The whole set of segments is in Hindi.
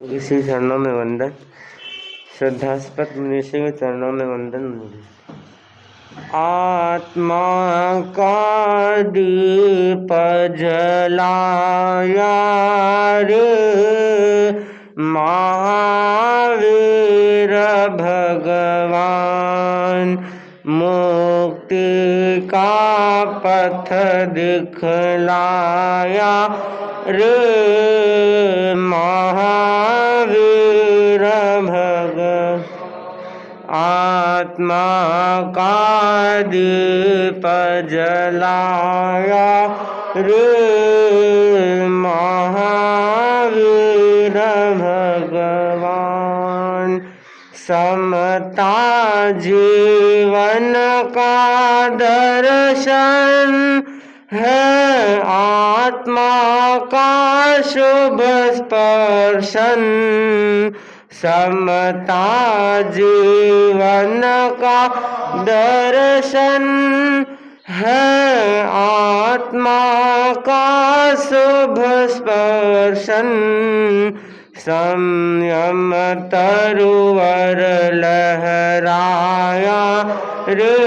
ऋषि चरणों में वंदन। श्रद्धास्पद ऋषि के चरणों में वंदन। आत्मा का दीप जलाया रे महावीर भगवान, मुक्ति का पथ दिखलाया रे महावीर भगवान। आत्मा का दीप जलाया रे महावीर भगवान। समता जीवन का दर्शन है, आत्मा का शुभ स्पर्शन। समता जीवन का दर्शन है, आत्मा का शुभ स्पर्शन। संयम तरुवर लहराया रे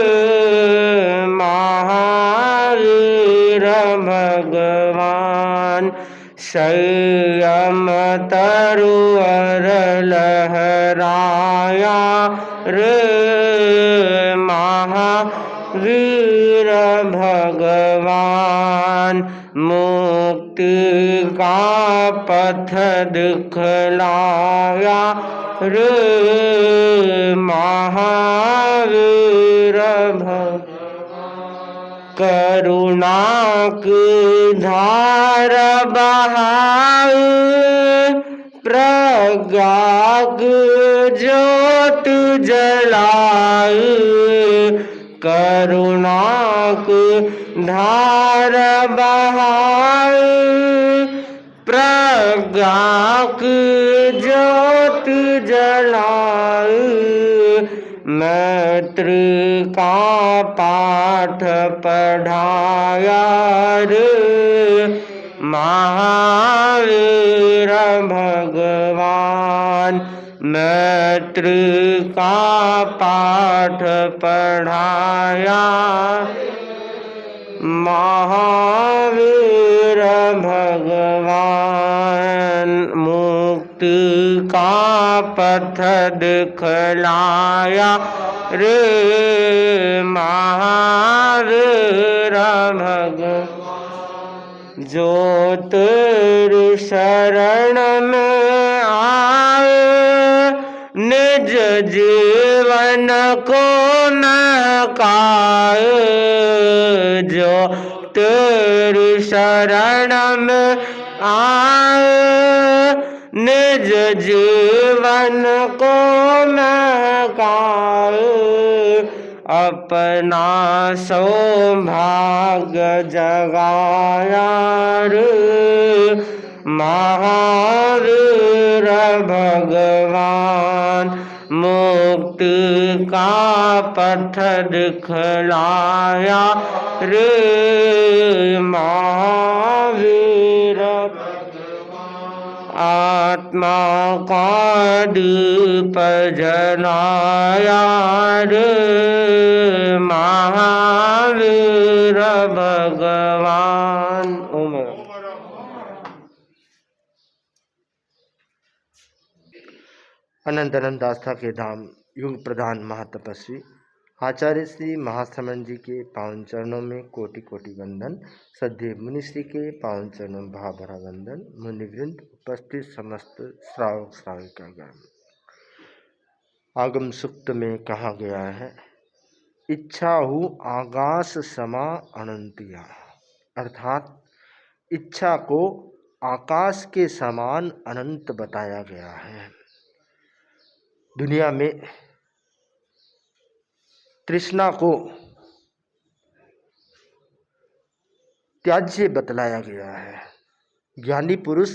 महावीर भगवान। संयम तरुवर लहराया रे महावीर भगवान। मुक्ति का पथ दिखलाया रे महावीर भगवान। करुणा की धार बहाए, प्रज्ञा की ज्योत जलाए। करुणा की धार बहाए, प्रज्ञा की ज्योत जलाए। मैत्री का पाठ पढ़ाया रे महावीर भगवान। मैत्री का पाठ पढ़ाया महावीर भगवान। मुक्ति का पथ दिखलाया रे महावीर भगवान। जो तेरी शरण में आए, निज जीवन को महकाए। जो तेरी शरण में आए, निज जीवन को महकाए। अपना सौभाग्य जगाया रे महावीर भगवान। मुक्ति का पथ दिखलाया रे महावीर भगवान। आत्मा का दीप जलाया रे महावीर भगवान। ओम। अनंत अनंत आस्था के धाम युग प्रधान महातपस्वी आचार्य श्री महाश्रमण जी के पावन चरणों में कोटि कोटि वंदन। सद्य मुनिश्री के पावन चरणों में भावभरा वंदन। मुनिवृंद, उपस्थित समस्त श्रावक श्राविकागण। आगम सूक्त में कहा गया है, इच्छा हूँ आकाश समा अनंतिया, अर्थात इच्छा को आकाश के समान अनंत बताया गया है। दुनिया में तृष्णा को त्याज्य बतलाया गया है। ज्ञानी पुरुष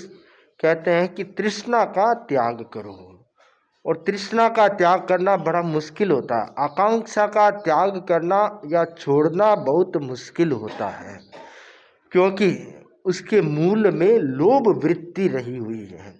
कहते हैं कि तृष्णा का त्याग करो, और तृष्णा का त्याग करना बड़ा मुश्किल होता है। आकांक्षा का त्याग करना या छोड़ना बहुत मुश्किल होता है, क्योंकि उसके मूल में लोभ वृत्ति रही हुई है।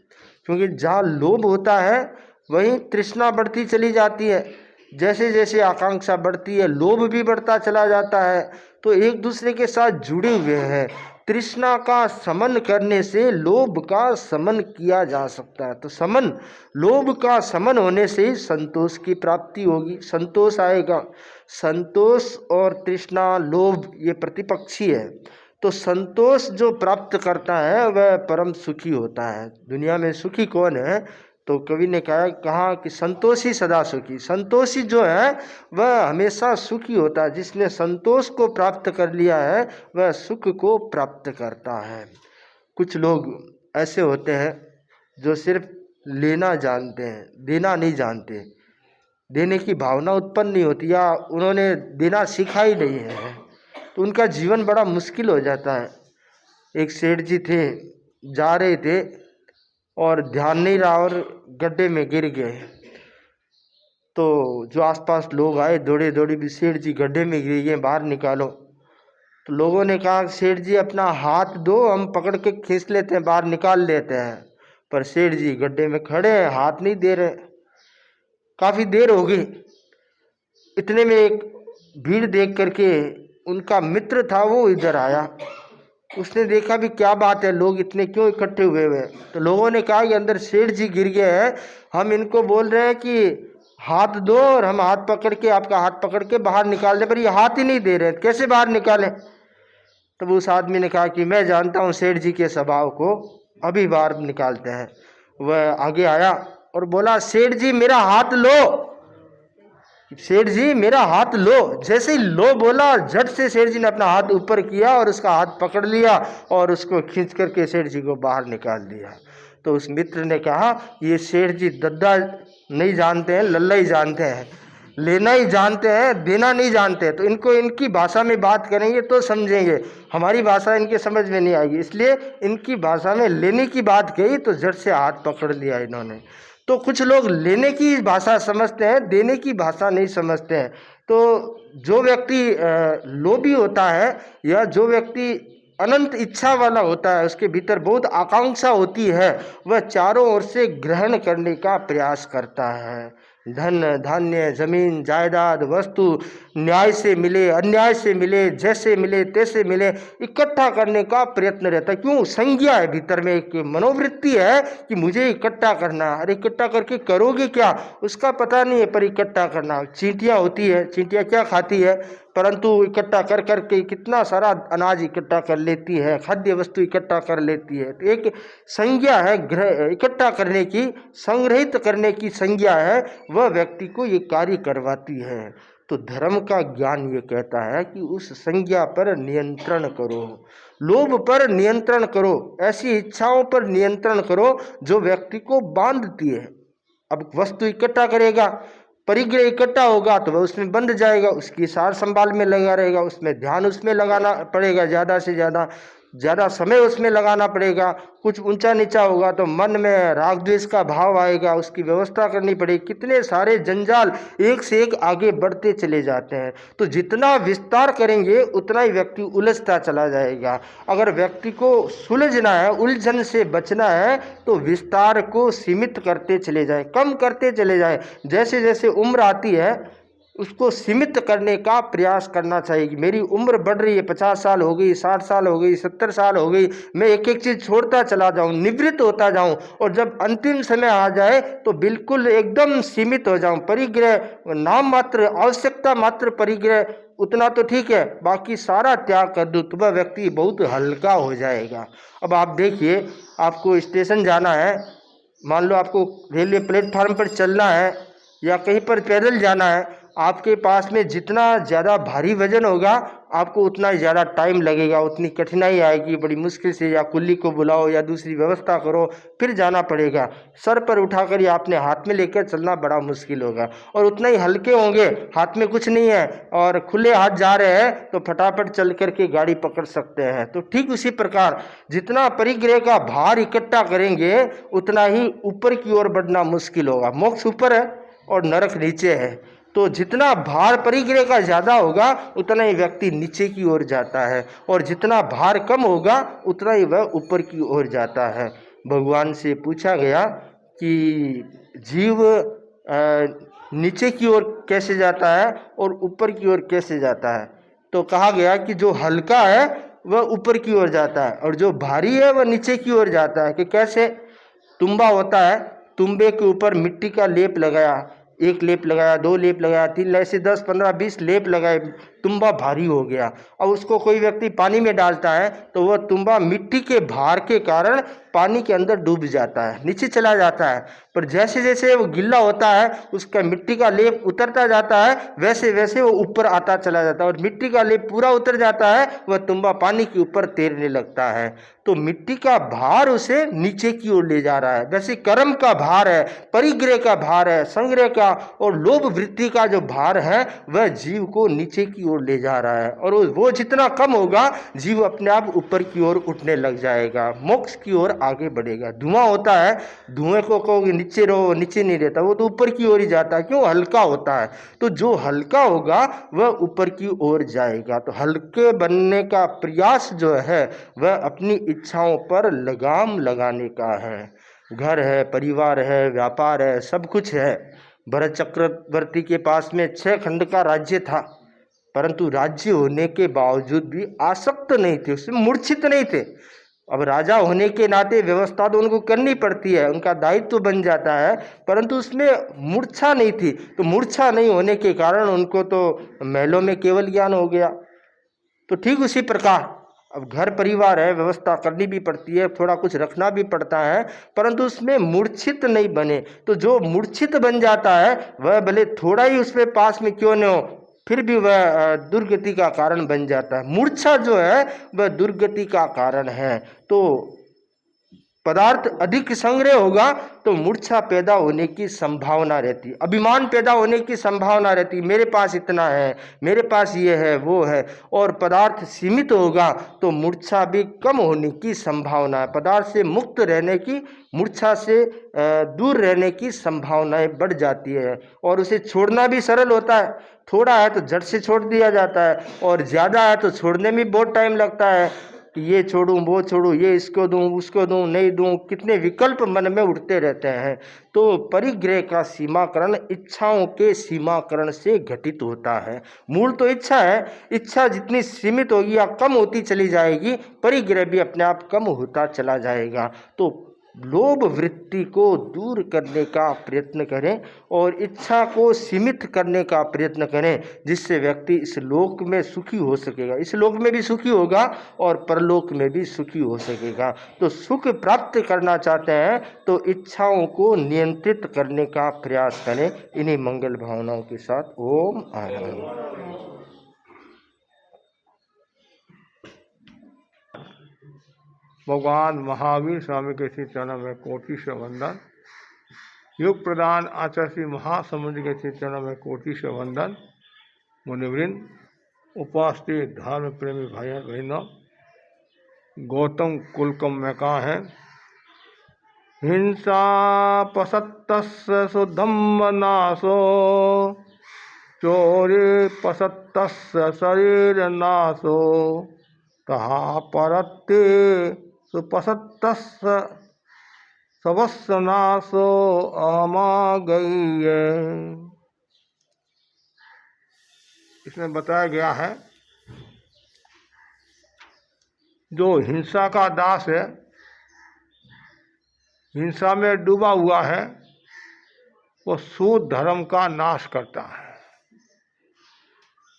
क्योंकि जहाँ लोभ होता है वहीं तृष्णा बढ़ती चली जाती है। जैसे जैसे आकांक्षा बढ़ती है लोभ भी बढ़ता चला जाता है। तो एक दूसरे के साथ जुड़े हुए हैं। तृष्णा का शमन करने से लोभ का शमन किया जा सकता है। तो शमन, लोभ का शमन होने से ही संतोष की प्राप्ति होगी, संतोष आएगा। संतोष और तृष्णा, लोभ ये प्रतिपक्षी है। तो संतोष जो प्राप्त करता है वह परम सुखी होता है। दुनिया में सुखी कौन है? तो कवि ने कहा कि संतोषी सदा सुखी। संतोषी जो है वह हमेशा सुखी होता है। जिसने संतोष को प्राप्त कर लिया है वह सुख को प्राप्त करता है। कुछ लोग ऐसे होते हैं जो सिर्फ लेना जानते हैं, देना नहीं जानते। देने की भावना उत्पन्न नहीं होती या उन्होंने देना सीखा ही नहीं है, तो उनका जीवन बड़ा मुश्किल हो जाता है। एक सेठ जी थे, जा रहे थे और ध्यान नहीं रहा और गड्ढे में गिर गए। तो जो आसपास लोग आए दौड़े दौड़े भी, सेठ जी गड्ढे में गिर गए, बाहर निकालो। तो लोगों ने कहा सेठ जी अपना हाथ दो, हम पकड़ के खींच लेते हैं, बाहर निकाल लेते हैं। पर सेठ जी गड्ढे में खड़े हैं, हाथ नहीं दे रहे। काफ़ी देर हो गई। इतने में एक भीड़ देख करके उनका मित्र था वो इधर आया। उसने देखा भी क्या बात है, लोग इतने क्यों इकट्ठे हुए हुए। तो लोगों ने कहा कि अंदर सेठ जी गिर गए हैं, हम इनको बोल रहे हैं कि हाथ दो और हम हाथ पकड़ के, आपका हाथ पकड़ के बाहर निकाल दें, पर ये हाथ ही नहीं दे रहे, कैसे बाहर निकालें। तब उस आदमी ने कहा कि मैं जानता हूँ सेठ जी के स्वभाव को, अभी बाहर निकालते हैं। वह आगे आया और बोला सेठ जी मेरा हाथ लो, सेठ जी मेरा हाथ लो। जैसे ही लो बोला झट से सेठ जी ने अपना हाथ ऊपर किया और उसका हाथ पकड़ लिया और उसको खींच करके सेठ जी को बाहर निकाल दिया। तो उस मित्र ने कहा ये सेठ जी दद्दा नहीं जानते हैं, लल्ला ही जानते हैं, लेना ही जानते हैं, देना नहीं जानते। तो इनको इनकी भाषा में बात करेंगे तो समझेंगे, हमारी भाषा इनके समझ में नहीं आएगी, इसलिए इनकी भाषा में लेने की बात कही तो झट से हाथ पकड़ लिया इन्होंने। तो कुछ लोग लेने की भाषा समझते हैं, देने की भाषा नहीं समझते हैं। तो जो व्यक्ति लोभी होता है या जो व्यक्ति अनंत इच्छा वाला होता है, उसके भीतर बहुत आकांक्षा होती है, वह चारों ओर से ग्रहण करने का प्रयास करता है। धन धान्य जमीन जायदाद वस्तु न्याय से मिले अन्याय से मिले, जैसे मिले तैसे मिले, इकट्ठा करने का प्रयत्न रहता है। क्यों? संज्ञा है, भीतर में एक मनोवृत्ति है कि मुझे इकट्ठा करना। अरे इकट्ठा करके करोगे क्या उसका पता नहीं है, पर इकट्ठा करना। चींटियाँ होती है, चींटियाँ क्या खाती है, परंतु इकट्ठा कर करके कितना सारा अनाज इकट्ठा कर लेती है, खाद्य वस्तु इकट्ठा कर लेती है। तो एक संज्ञा है इकट्ठा करने की, संग्रहित करने की संज्ञा है, वह व्यक्ति को ये कार्य करवाती है। तो धर्म का ज्ञान ये कहता है कि उस संज्ञा पर नियंत्रण करो, लोभ पर नियंत्रण करो, ऐसी इच्छाओं पर नियंत्रण करो जो व्यक्ति को बांधती है। अब वस्तु इकट्ठा करेगा, परिग्रह इकट्ठा होगा तो वह उसमें बंध जाएगा, उसकी सार संभाल में लगा रहेगा, उसमें ध्यान उसमें लगाना पड़ेगा, ज़्यादा से ज़्यादा समय उसमें लगाना पड़ेगा। कुछ ऊंचा नीचा होगा तो मन में राग द्वेष का भाव आएगा, उसकी व्यवस्था करनी पड़ेगी। कितने सारे जंजाल एक से एक आगे बढ़ते चले जाते हैं। तो जितना विस्तार करेंगे उतना ही व्यक्ति उलझता चला जाएगा। अगर व्यक्ति को सुलझना है, उलझन से बचना है, तो विस्तार को सीमित करते चले जाएं, कम करते चले जाएं। जैसे जैसे उम्र आती है उसको सीमित करने का प्रयास करना चाहिए कि मेरी उम्र बढ़ रही है, 50 साल हो गई, 60 साल हो गई, 70 साल हो गई, मैं एक एक चीज़ छोड़ता चला जाऊं, निवृत्त होता जाऊं, और जब अंतिम समय आ जाए तो बिल्कुल एकदम सीमित हो जाऊं। परिग्रह नाम मात्र, आवश्यकता मात्र परिग्रह, उतना तो ठीक है, बाकी सारा त्याग कर दूँ तो वह व्यक्ति बहुत हल्का हो जाएगा। अब आप देखिए, आपको स्टेशन जाना है, मान लो आपको रेलवे प्लेटफार्म पर चलना है या कहीं पर पैदल जाना है, आपके पास में जितना ज़्यादा भारी वजन होगा आपको उतना ही ज़्यादा टाइम लगेगा, उतनी कठिनाई आएगी, बड़ी मुश्किल से या कुल्ली को बुलाओ या दूसरी व्यवस्था करो फिर जाना पड़ेगा। सर पर उठाकर या अपने हाथ में लेकर चलना बड़ा मुश्किल होगा। और उतना ही हल्के होंगे, हाथ में कुछ नहीं है और खुले हाथ जा रहे हैं तो फटाफट चल करके गाड़ी पकड़ सकते हैं। तो ठीक उसी प्रकार जितना परिग्रह का भार इकट्ठा करेंगे उतना ही ऊपर की ओर बढ़ना मुश्किल होगा। मोक्ष ऊपर है और नरक नीचे है, तो जितना भार परिग्रह का ज़्यादा होगा उतना ही व्यक्ति नीचे की ओर जाता है, और जितना भार कम होगा उतना ही वह ऊपर की ओर जाता है। भगवान से पूछा गया कि जीव नीचे की ओर कैसे जाता है और ऊपर की ओर कैसे जाता है। तो कहा गया कि जो हल्का है वह ऊपर की ओर जाता है और जो भारी है वह नीचे की ओर जाता है। कि कैसे? तुम्बा होता है, तुम्बे के ऊपर मिट्टी का लेप लगाया, एक लेप लगाया, दो लेप लगाया, तीन, ऐसे 10, 15, 20 लेप लगाए, तुम्बा भारी हो गया। अब उसको कोई व्यक्ति पानी में डालता है तो वह तुम्बा मिट्टी के भार के कारण पानी के अंदर डूब जाता है, नीचे चला जाता है। पर जैसे जैसे वो गिल्ला होता है, उसका मिट्टी का लेप उतरता जाता है, वैसे वैसे वो ऊपर आता चला जाता है और मिट्टी का लेप पूरा उतर जाता है, वह तुम्बा पानी के ऊपर तैरने लगता है। तो मिट्टी का भार उसे नीचे की ओर ले जा रहा है। वैसे कर्म का भार है, परिग्रह का भार है, संग्रह का और लोभ वृत्ति का जो भार है वह जीव को नीचे की ओर ले जा रहा है। और वो जितना कम होगा, जीव अपने आप ऊपर की ओर उठने लग जाएगा, मोक्ष की ओर आगे बढ़ेगा। धुआं होता है, धुएं को कहोगे नीचे रहो, नीचे नहीं रहता, वो तो ऊपर की ओर ही जाता है। क्यों? हल्का होता है। तो जो हल्का होगा वह ऊपर की ओर जाएगा। तो हल्के बनने का प्रयास जो है वह अपनी इच्छाओं पर लगाम लगाने का है। घर है, परिवार है, व्यापार है, सब कुछ है। भरत चक्रवर्ती के पास में 6 खंड का राज्य था, परंतु राज्य होने के बावजूद भी आसक्त नहीं थे, उसमें मूर्छित नहीं थे। अब राजा होने के नाते व्यवस्था तो उनको करनी पड़ती है, उनका दायित्व तो बन जाता है, परंतु उसमें मूर्छा नहीं थी। तो मूर्छा नहीं होने के कारण उनको तो महलों में केवल ज्ञान हो गया। तो ठीक उसी प्रकार अब घर परिवार है, व्यवस्था करनी भी पड़ती है, थोड़ा कुछ रखना भी पड़ता है, परंतु उसमें मूर्छित नहीं बने। तो जो मूर्छित बन जाता है वह भले थोड़ा ही उसमें पास में क्यों न हो, फिर भी वह दुर्गति का कारण बन जाता है। मूर्छा जो है वह दुर्गति का कारण है। तो पदार्थ अधिक संग्रह होगा तो मूर्छा पैदा होने की संभावना रहती, अभिमान पैदा होने की संभावना रहती, मेरे पास इतना है, मेरे पास ये है, वो है। और पदार्थ सीमित होगा तो मूर्छा भी कम होने की संभावना है। पदार्थ से मुक्त रहने की, मूर्छा से दूर रहने की संभावनाएं बढ़ जाती है और उसे छोड़ना भी सरल होता है। थोड़ा है तो झट से छोड़ दिया जाता है और ज़्यादा है तो छोड़ने में बहुत टाइम लगता है कि ये छोड़ूं, वो छोड़ूं, ये इसको दूं, उसको दूं, नहीं दूं, कितने विकल्प मन में उठते रहते हैं। तो परिग्रह का सीमाकरण इच्छाओं के सीमाकरण से घटित होता है। मूल तो इच्छा है, इच्छा जितनी सीमित होगी या कम होती चली जाएगी, परिग्रह भी अपने आप कम होता चला जाएगा। तो लोभ वृत्ति को दूर करने का प्रयत्न करें और इच्छा को सीमित करने का प्रयत्न करें, जिससे व्यक्ति इस लोक में सुखी हो सकेगा, इस लोक में भी सुखी होगा और परलोक में भी सुखी हो सकेगा। तो सुख प्राप्त करना चाहते हैं तो इच्छाओं को नियंत्रित करने का प्रयास करें। इन्हीं मंगल भावनाओं के साथ ओम आनंद। भगवान महावीर स्वामी के श्री चरणों में कोटि से वंदन। युग प्रदान आचार्य श्री महासमुद्र के श्री चरणों में कोटि से वंदन। मुनिवृंद, उपस्थित धर्म प्रेमी भाई बहनों, गौतम कुलकम में कहा है, हिंसा पसत्तस्य शुद्धम नाशो, चोरी पसत्तस्य शरीर नाशो, कहा परत्ते सुपसत्तस्य सबस्य नाशो अहमा गई। इसमें बताया गया है जो हिंसा का दास है, हिंसा में डूबा हुआ है, वो सूद धर्म का नाश करता है।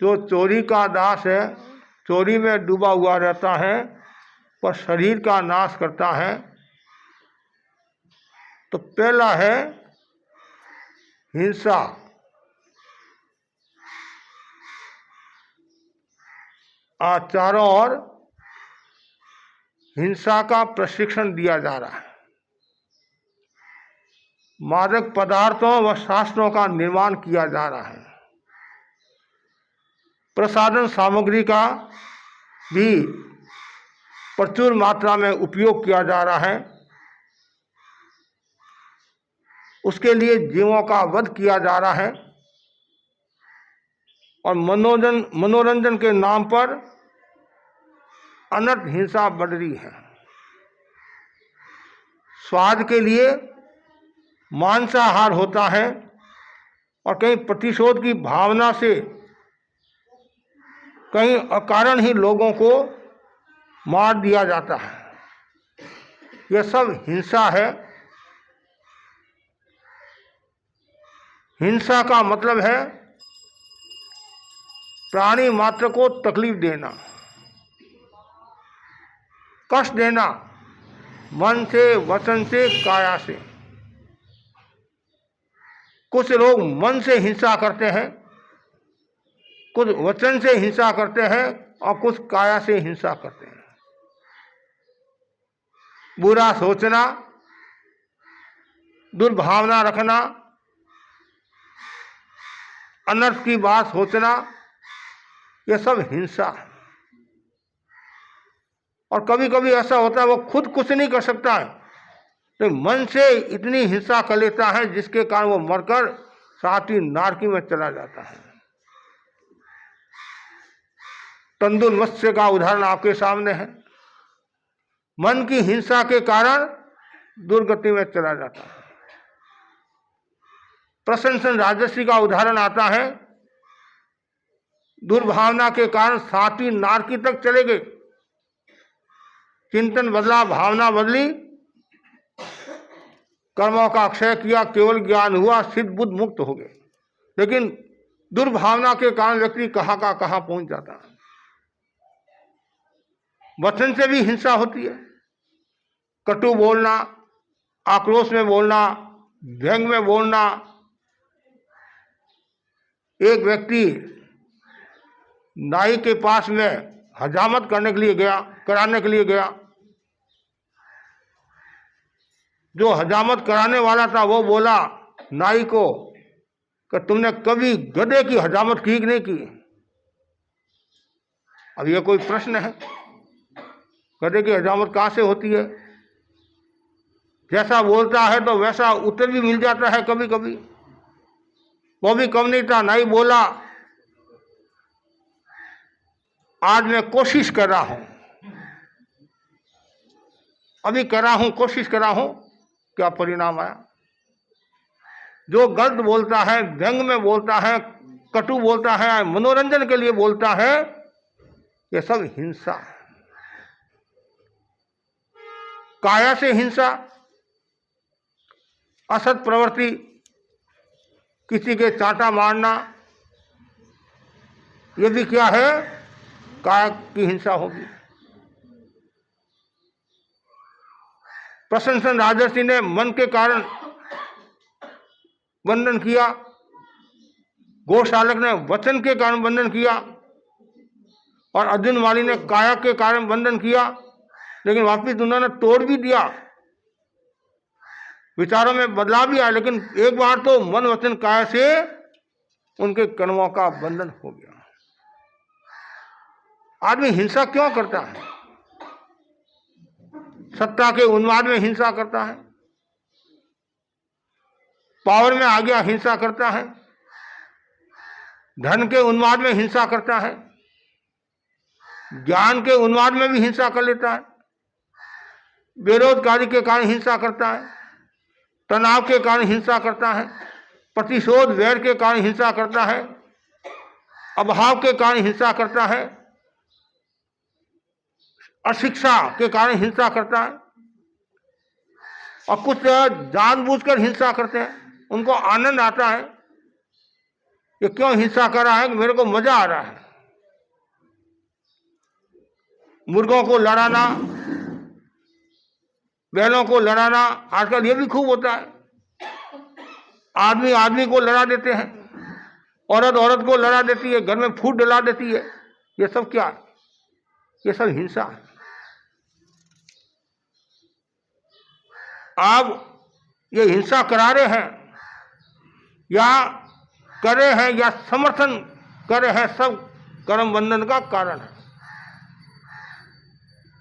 जो चोरी का दास है, चोरी में डूबा हुआ रहता है, पर शरीर का नाश करता है। तो पहला है हिंसा। चारों ओर हिंसा का प्रशिक्षण दिया जा रहा है। मादक पदार्थों व शास्त्रों का निर्माण किया जा रहा है। प्रसाधन सामग्री का भी प्रचुर मात्रा में उपयोग किया जा रहा है। उसके लिए जीवों का वध किया जा रहा है और मनोरंजन के नाम पर अनर्थ हिंसा बढ़ रही है। स्वाद के लिए मांसाहार होता है और कहीं प्रतिशोध की भावना से कहीं अकारण ही लोगों को मार दिया जाता है। यह सब हिंसा है। हिंसा का मतलब है प्राणी मात्र को तकलीफ देना, कष्ट देना, मन से, वचन से, काया से। कुछ लोग मन से हिंसा करते हैं, कुछ वचन से हिंसा करते हैं और कुछ काया से हिंसा करते हैं। बुरा सोचना, दुर्भावना रखना, अनर्थ की बात सोचना, यह सब हिंसा है। और कभी कभी ऐसा होता है वो खुद कुछ नहीं कर सकता है, तो मन से इतनी हिंसा कर लेता है जिसके कारण वो मरकर साथी नारकी में चला जाता है। तंदुल मत्स्य का उदाहरण आपके सामने है। मन की हिंसा के कारण दुर्गति में चला जाता है। प्रशंसन राजसी का उदाहरण आता है। दुर्भावना के कारण साथी नारकी तक चले गए। चिंतन बदला, भावना बदली, कर्मों का अक्षय किया, केवल ज्ञान हुआ, सिद्ध बुद्ध मुक्त हो गए। लेकिन दुर्भावना के कारण व्यक्ति कहाँ का कहाँ पहुंच जाता है। वचन से भी हिंसा होती है। कटु बोलना, आक्रोश में बोलना, व्यंग में बोलना। एक व्यक्ति नाई के पास में हजामत कराने के लिए गया। जो हजामत कराने वाला था वो बोला नाई को कि तुमने कभी गधे की हजामत की कि नहीं की? अब यह कोई प्रश्न है? गधे की हजामत कहाँ से होती है? जैसा बोलता है तो वैसा उत्तर भी मिल जाता है कभी कभी। वो भी कम नहीं था। नाई बोला आज मैं कोशिश कर रहा हूं, अभी कर रहा हूं, कोशिश कर रहा हूं। क्या परिणाम आया? जो गलत बोलता है, व्यंग में बोलता है, कटु बोलता है, मनोरंजन के लिए बोलता है, ये सब हिंसा है। काया से हिंसा, असत प्रवृत्ति, किसी के चांटा मारना, ये भी क्या है? काया की हिंसा होगी। प्रशंसन राजर्षि ने मन के कारण बंधन किया, गोशालक ने वचन के कारण बंधन किया और अर्जुन माली ने काया के कारण बंधन किया। लेकिन वापिस उन्होंने तोड़ भी दिया, विचारों में बदलाव भी आया, लेकिन एक बार तो मन वचन काया से उनके कर्मों का बंधन हो गया। आदमी हिंसा क्यों करता है? सत्ता के उन्माद में हिंसा करता है, पावर में आ गया हिंसा करता है, धन के उन्माद में हिंसा करता है, ज्ञान के उन्माद में भी हिंसा कर लेता है, बेरोजगारी के कारण हिंसा करता है, तनाव के कारण हिंसा करता है, प्रतिशोध वैर के कारण हिंसा करता है, अभाव के कारण हिंसा करता है, अशिक्षा के कारण हिंसा करता है। और कुछ जानबूझकर हिंसा करते हैं, उनको आनंद आता है। ये क्यों हिंसा कर रहा है? मेरे को मजा आ रहा है। मुर्गों को लड़ाना, बैलों को लड़ाना, आजकल ये भी खूब होता है। आदमी आदमी को लड़ा देते हैं, औरत औरत को लड़ा देती है, घर में फूट डला देती है। ये सब क्या है? ये सब हिंसा है। आप ये हिंसा करा रहे हैं या करे हैं या समर्थन करे हैं, सब कर्म बंधन का कारण है।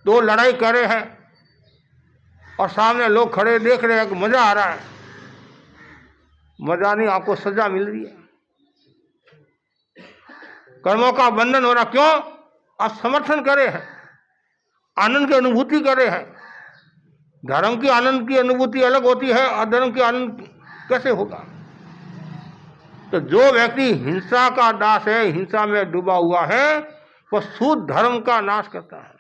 दो लड़ाई करे हैं और सामने लोग खड़े देख रहे हैं कि मजा आ रहा है। मजा नहीं, आपको सजा मिल रही है। कर्मों का बंधन हो रहा, क्यों? आप समर्थन करे हैं, आनंद की अनुभूति करे हैं, धर्म की आनंद की अनुभूति अलग होती है, अधर्म की आनंद कैसे होगा? तो जो व्यक्ति हिंसा का दास है, हिंसा में डूबा हुआ है, वह शुद्ध धर्म का नाश करता है।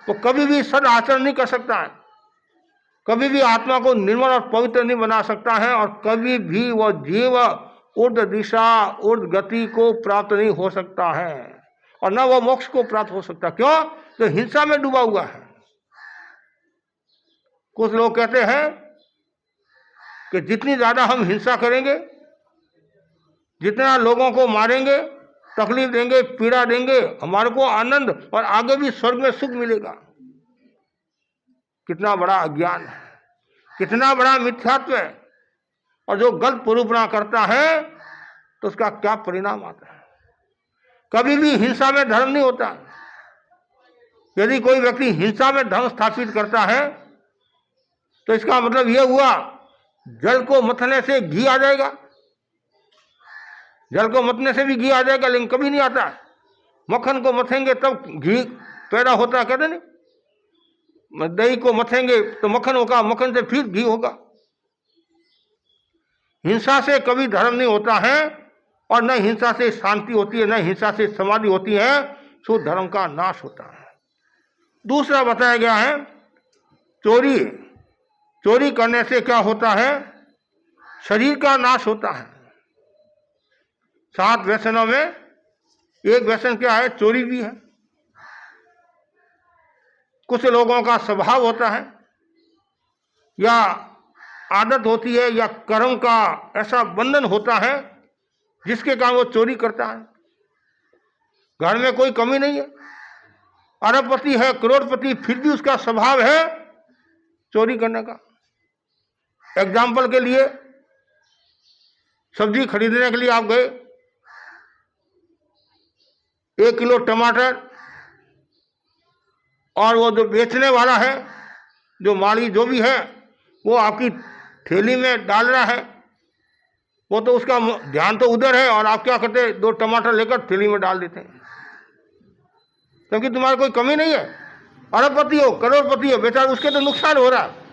वो कभी भी सद आचरण नहीं कर सकता है, कभी भी आत्मा को निर्मल और पवित्र नहीं बना सकता है, और कभी भी वह जीव ऊर्ध्व दिशा, ऊर्ध्व गति को प्राप्त नहीं हो सकता है, और न वह मोक्ष को प्राप्त हो सकता। क्यों? तो हिंसा में डूबा हुआ है। कुछ लोग कहते हैं कि जितनी ज्यादा हम हिंसा करेंगे, जितना लोगों को मारेंगे, तकलीफ देंगे, पीड़ा देंगे, हमारे को आनंद और आगे भी स्वर्ग में सुख मिलेगा। कितना बड़ा अज्ञान है, कितना बड़ा मिथ्यात्व है। और जो गलत प्ररूपणा करता है तो उसका क्या परिणाम आता है? कभी भी हिंसा में धर्म नहीं होता। यदि कोई व्यक्ति हिंसा में धर्म स्थापित करता है तो इसका मतलब यह हुआ, जल को मथने से घी आ जाएगा। जल को मथने से भी घी आ जाएगा, लेकिन कभी नहीं आता। मक्खन को मथेंगे तब घी पैदा होता है, कहते नहीं? दही को मथेंगे तो मक्खन होगा, मक्खन से फिर घी होगा। हिंसा से कभी धर्म नहीं होता है, और न हिंसा से शांति होती है, न हिंसा से समाधि होती है। सो धर्म का नाश होता है। दूसरा बताया गया है, चोरी। चोरी करने से क्या होता है? शरीर का नाश होता है। 7 व्यसनों में एक व्यसन क्या है? चोरी भी है। कुछ लोगों का स्वभाव होता है, या आदत होती है, या कर्म का ऐसा बंधन होता है जिसके कारण वो चोरी करता है। घर में कोई कमी नहीं है, अरबपति है, करोड़पति, फिर भी उसका स्वभाव है चोरी करने का। एग्जाम्पल के लिए, सब्जी खरीदने के लिए आप गए, 1 किलो टमाटर, और वो जो बेचने वाला है, जो माली जो भी है, वो आपकी थैली में डाल रहा है। वो तो उसका ध्यान तो उधर है, और आप क्या करते हैं? 2 टमाटर लेकर थैली में डाल देते हैं, क्योंकि तुम्हारी कोई कमी नहीं है। अरबपति हो, करोड़पति हो, बेचारा उसके तो नुकसान हो रहा है।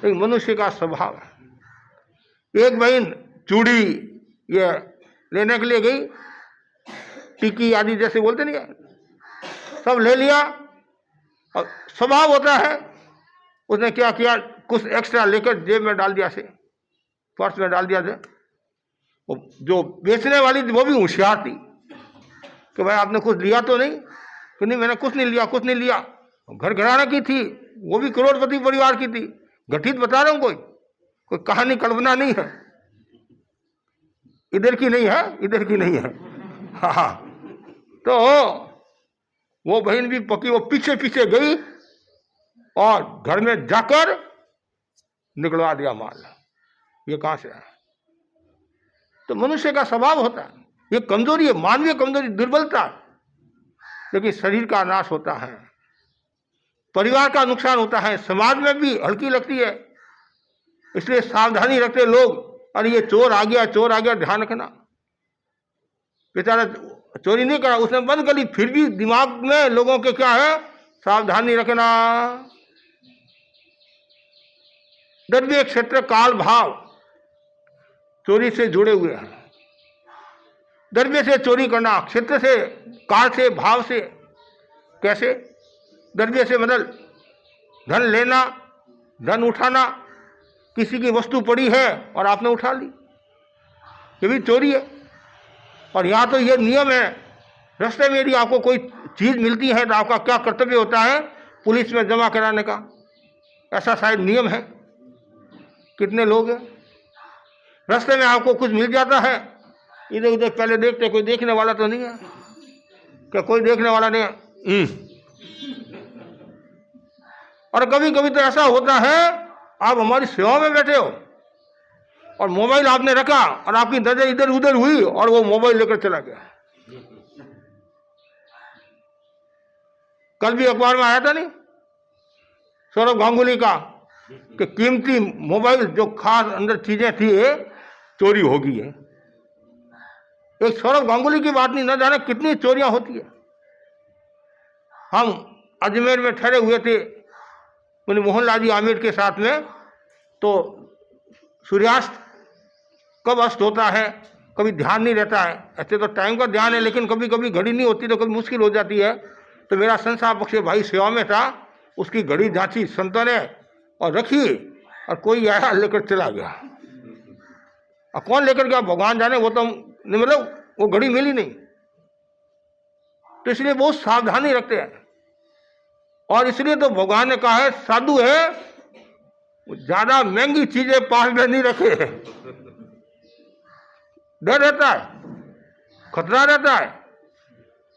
एक मनुष्य का स्वभाव है। एक बहन चूड़ी ये लेने के लिए गई, टिकी आदि जैसे बोलते नहीं है, सब ले लिया, और स्वभाव होता है, उसने क्या किया? कुछ एक्स्ट्रा लेकर जेब में डाल दिया, से पर्स में डाल दिया से। जो बेचने वाली थी वो भी होशियार थी कि भाई आपने कुछ लिया तो नहीं? कि नहीं, मैंने कुछ नहीं लिया, कुछ नहीं लिया। घर घराना की थी, वो भी करोड़पति परिवार की थी। घटित बता रहा हूं, कोई कहानी कल्पना नहीं है, इधर की नहीं है, इधर की नहीं है। हाँ, तो वो बहन भी पकी, वो पीछे पीछे गई और घर में जाकर निकलवा दिया माल। ये कहां से है? तो मनुष्य का स्वभाव होता है, ये कमजोरी है, मानवीय कमजोरी, दुर्बलता। लेकिन शरीर का नाश होता है, परिवार का नुकसान होता है, समाज में भी हल्की लगती है। इसलिए सावधानी रखते लोग, अरे ये चोर आ गया, चोर आ गया, ध्यान रखना। बेचारा चोरी नहीं करा, उसने बंद कर ली, फिर भी दिमाग में लोगों के क्या है? सावधानी रखना। द्रव्य क्षेत्र काल भाव चोरी से जुड़े हुए हैं। द्रव्य से चोरी करना, क्षेत्र से, काल से, भाव से। कैसे? द्रव्य से मतलब धन लेना, धन उठाना। किसी की वस्तु पड़ी है और आपने उठा ली, ये भी चोरी है। और यहाँ तो ये नियम है, रास्ते में यदि आपको कोई चीज मिलती है तो आपका क्या कर्तव्य होता है? पुलिस में जमा कराने का, ऐसा शायद नियम है। कितने लोग हैं, रास्ते में आपको कुछ मिल जाता है, इधर उधर पहले देखते, कोई देखने वाला तो नहीं है, क्या कोई देखने वाला नहीं है? और कभी कभी तो ऐसा होता है, आप हमारी सेवा में बैठे हो और मोबाइल आपने रखा और आपकी नजर इधर उधर हुई और वो मोबाइल लेकर चला गया। कल भी अखबार में आया था नहीं, सौरभ गांगुली का, कि कीमती मोबाइल जो खास अंदर चीजें थी चोरी हो गई है। एक सौरभ गांगुली की बात नहीं, न जाने कितनी चोरियां होती है। हम अजमेर में ठहरे हुए थे, मैंने मोहनलाल जी आमिर के साथ में, तो सूर्यास्त कब अस्त होता है कभी ध्यान नहीं रहता है। ऐसे तो टाइम का ध्यान है, लेकिन कभी कभी घड़ी नहीं होती तो कभी मुश्किल हो जाती है। तो मेरा संस्थापक पक्ष भाई सेवा में था, उसकी घड़ी जांची संतों ने और रखी, और कोई आया लेकर चला गया। और कौन लेकर गया भगवान जाने, वो तो मतलब वो घड़ी मिली नहीं। तो इसलिए बहुत सावधानी रखते हैं, और इसलिए तो भगवान ने कहा है साधु है ज्यादा महंगी चीजें पास में नहीं रखे। डर रहता है, खतरा रहता है,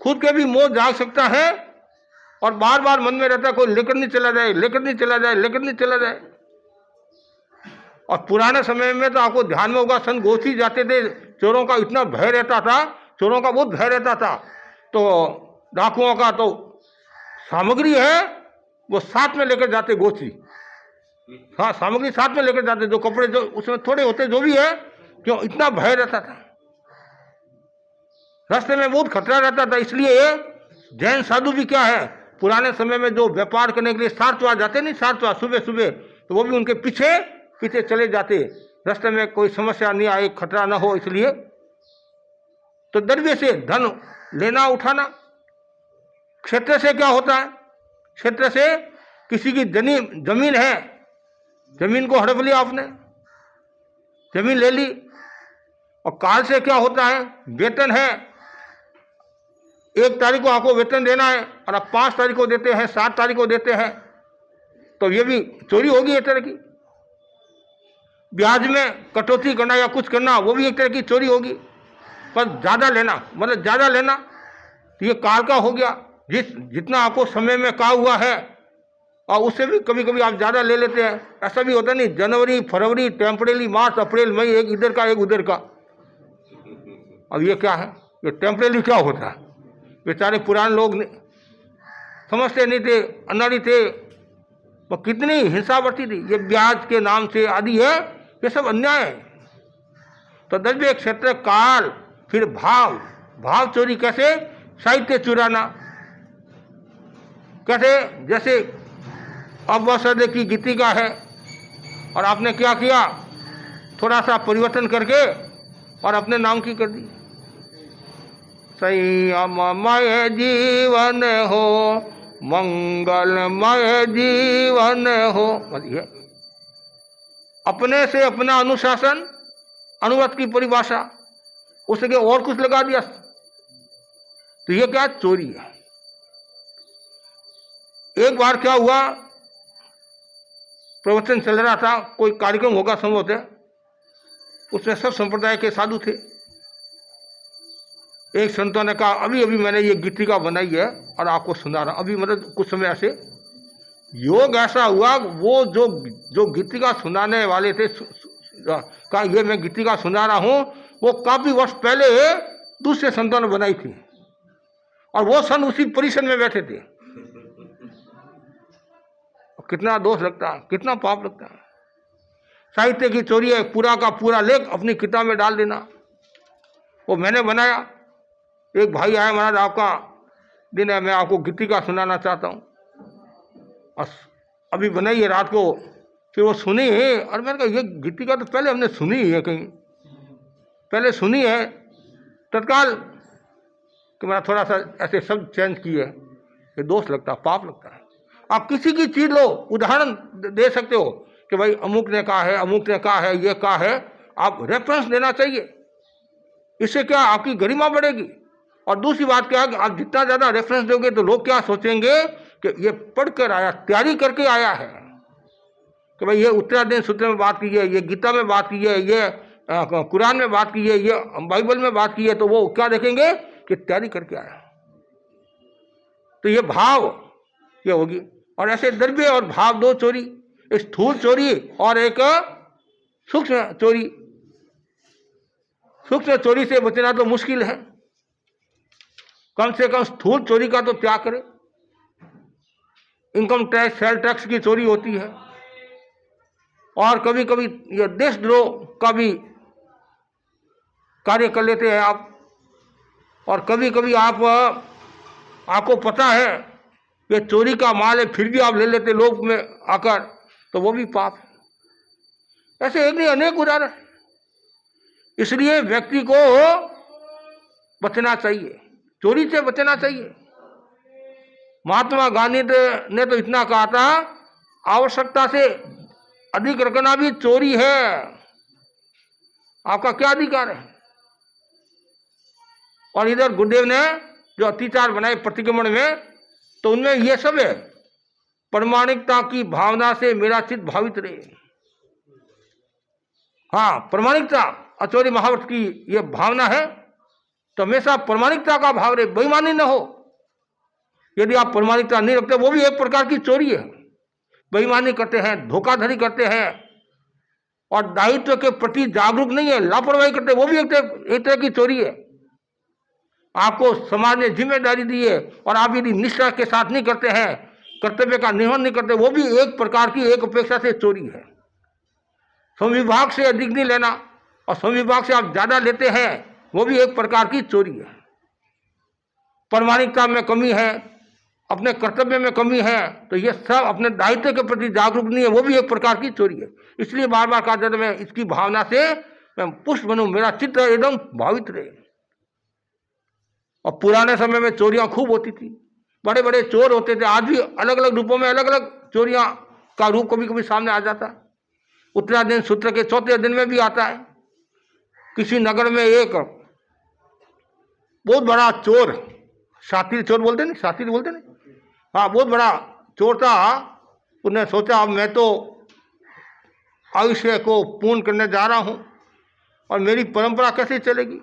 खुद के भी मोह जाग सकता है, और बार बार मन में रहता है कोई लेकर नहीं चला जाए, लेकर नहीं चला जाए, लेकर नहीं चला जाए। और पुराने समय में तो आपको ध्यान में होगा, सन गोची जाते थे, चोरों का इतना भय रहता था, चोरों का बहुत भय रहता था। तो डाकुओं का तो सामग्री है वो साथ में लेकर जाते गोची, हाँ सामग्री साथ में लेकर जाते, जो कपड़े जो उसमें थोड़े होते जो भी है, क्यों इतना भय रहता था, रास्ते में बहुत खतरा रहता था। इसलिए जैन साधु भी क्या है, पुराने समय में जो व्यापार करने के लिए सारचवा जाते नहीं, सारचवा सुबह सुबह, तो वो भी उनके पीछे पीछे चले जाते, रास्ते में कोई समस्या नहीं आए, खतरा ना हो इसलिए। तो द्रव्य से धन लेना उठाना। क्षेत्र से क्या होता है, क्षेत्र से किसी की जमीन है, जमीन को हड़प लिया आपने, जमीन ले ली। और काल से क्या होता है, वेतन है, 1 तारीख को आपको वेतन देना है और आप 5 तारीख को देते हैं, 7 तारीख को देते हैं, तो ये भी चोरी होगी एक तरह की। ब्याज में कटौती करना या कुछ करना, वो भी एक तरह की चोरी होगी। पर ज़्यादा लेना, मतलब ज़्यादा लेना, तो ये काल का हो गया। जितना आपको समय में कहा हुआ है, और उससे भी कभी कभी आप ज़्यादा ले लेते हैं। ऐसा भी होता नहीं, जनवरी फरवरी टेम्परेरी, मार्च अप्रैल मई, एक इधर का एक उधर का। अब ये क्या है, ये टेम्परेरी क्या होता है? बेचारे पुराने लोग समझते नहीं थे, अनाड़ी थे, वो कितनी हिंसा बढ़ती थी। ये ब्याज के नाम से आदि है, ये सब अन्याय है। तो द्रव्य क्षेत्र काल, फिर भाव, भाव चोरी कैसे, साहित्य चुराना कैसे, जैसे अवसद की गीतिका है और आपने क्या किया, थोड़ा सा परिवर्तन करके और अपने नाम की कर दी। संयममय जीवन हो, मंगलमय जीवन हो, मतलब अपने से अपना अनुशासन, अनुव्रत की परिभाषा, उसके और कुछ लगा दिया, तो ये क्या चोरी है। एक बार क्या हुआ, प्रवचन चल रहा था, कोई कार्यक्रम होगा संभवतः, उसमें सब संप्रदाय के साधु थे। एक संतों ने कहा अभी अभी मैंने ये गीतिका बनाई है और आपको सुना रहा, अभी मतलब कुछ समय ऐसे योग ऐसा हुआ, वो जो गीतिका सुनाने वाले थे कहा ये मैं गीतिका सुना रहा हूँ, वो काफी वर्ष पहले दूसरे संतों ने बनाई थी, और वो सन उसी परिसर में बैठे थे। कितना दोष लगता है, कितना पाप लगता है। साहित्य की चोरी है, पूरा का पूरा लेख अपनी किताब में डाल देना। वो मैंने बनाया, एक भाई आया, महाराज आपका दिन है, मैं आपको गीतिका सुनाना चाहता हूँ, और अभी बनाई है रात को। फिर वो सुनी है, और मैंने कहा ये गीतिका तो पहले हमने सुनी है, कहीं पहले सुनी है। तत्काल कि मैंने थोड़ा सा ऐसे शब्द चेंज किए, ये दोष लगता है, पाप लगता है। आप किसी की चीज लो, उदाहरण दे सकते हो कि भाई अमुक ने कहा है, अमुक ने कहा है, ये कहा है, आप रेफरेंस देना चाहिए। इससे क्या आपकी गरिमा बढ़ेगी। और दूसरी बात क्या है कि आप जितना ज़्यादा रेफरेंस दोगे तो लोग क्या सोचेंगे कि ये पढ़कर आया, तैयारी करके आया है, कि भाई ये उत्तराधीन सूत्र में बात की है, ये गीता में बात की है, ये कुरान में बात की है, ये बाइबल में बात की है, तो वो क्या देखेंगे कि तैयारी करके आया। तो ये भाव ये होगी। और ऐसे द्रव्य और भाव दो चोरी, एक स्थूल चोरी और एक सूक्ष्म चोरी। सूक्ष्म चोरी से बचना तो मुश्किल है, कम से कम स्थूल चोरी का तो त्याग करें। इनकम टैक्स, सेल टैक्स की चोरी होती है, और कभी कभी ये देशद्रोह का भी कार्य कर लेते हैं आप। और कभी कभी आपको पता है ये चोरी का माल है फिर भी आप ले लेते लोग में आकर, तो वो भी पाप है। ऐसे एक नहीं अनेक उदाहरण। इसलिए व्यक्ति को बचना चाहिए, चोरी से बचना चाहिए। महात्मा गांधी ने तो इतना कहा था, आवश्यकता से अधिक रखना भी चोरी है। आपका क्या अधिकार है? और इधर गुरुदेव ने जो अतिचार बनाए प्रतिक्रमण में, तो उनमें यह सब है, प्रामाणिकता की भावना से मेरा चित्त भावित रहे। हाँ, प्रामाणिकता आचार्य महाभारत की यह भावना है, तो हमेशा प्रामाणिकता का भाव रहे, बेईमानी न हो। यदि आप प्रामाणिकता नहीं रखते, वो भी एक प्रकार की चोरी है। बेईमानी करते हैं, धोखाधड़ी करते हैं और दायित्व के प्रति जागरूक नहीं है, लापरवाही करते, वो भी एक तरह की चोरी है। आपको समाज ने जिम्मेदारी दी है और आप यदि निष्ठा के साथ नहीं करते हैं, कर्तव्य का निर्वहन नहीं करते, वो भी एक प्रकार की एक अपेक्षा से चोरी है। संविभाग से अधिक नहीं लेना और संविभाग से आप ज्यादा लेते हैं, वो भी एक प्रकार की चोरी है। प्रामाणिकता में कमी है, अपने कर्तव्य में कमी है, तो ये सब अपने दायित्व के प्रति जागरूक नहीं है, वो भी एक प्रकार की चोरी है। इसलिए बार बार कहा जाता है, मैं इसकी भावना से मैं पुष्ट बनूं, मेरा चित्त एकदम भावित रहे। और पुराने समय में चोरियां खूब होती थी, बड़े बड़े चोर होते थे। आज भी अलग अलग रूपों में अलग अलग चोरियां का रूप कभी कभी सामने आ जाता है। उत्तराधीन सूत्र के चौथे दिन में भी आता है। किसी नगर में एक बहुत बड़ा चोर, शातिर चोर बोलते नहीं, शातिर बोलते नहीं, हाँ, बहुत बड़ा चोर था। उसने सोचा, अब मैं तो आयुष्य को पूर्ण करने जा रहा हूँ और मेरी परंपरा कैसे चलेगी?